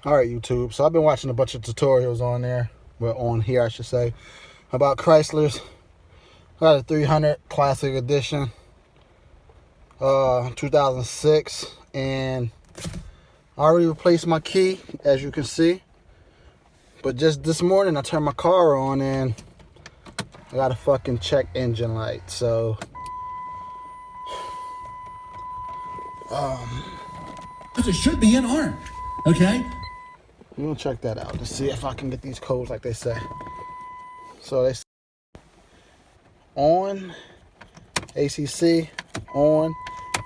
Alright, YouTube. So I've been watching a bunch of tutorials on there. Well, on here, I should say. About Chryslers. Got a 300 Classic Edition. 2006. And I already replaced my key, as you can see. But just this morning, I turned my car on and I got a fucking check engine light. So, Because it should be in orange, okay? we're gonna check that out to see if I can get these codes like they say. So they say on, ACC, on,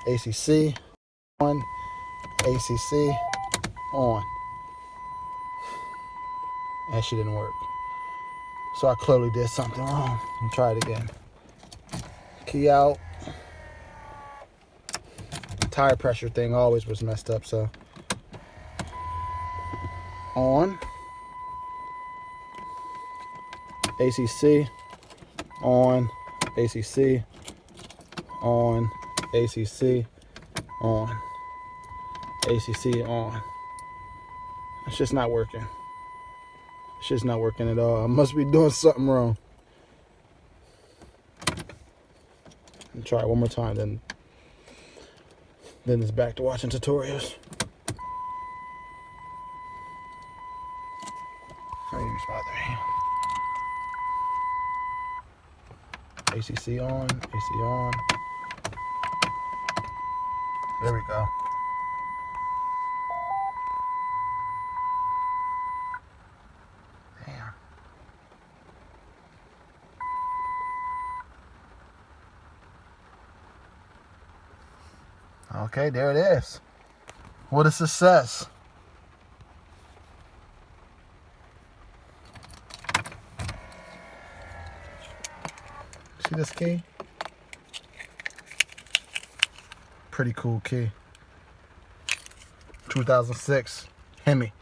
ACC, on, ACC, on. That shit didn't work. So I clearly did something wrong. Let me try it again. Key out. Tire pressure thing always was messed up, so. On. ACC. On. ACC. On. ACC. On. ACC. On. It's just not working. It's just not working at all. I must be doing something wrong. I'll try it one more time, then it's back to watching tutorials. I use my other hand. ACC on, AC on. There we go. Damn. Okay, there it is. What a success. See this key? Pretty cool key. 2006 Hemi.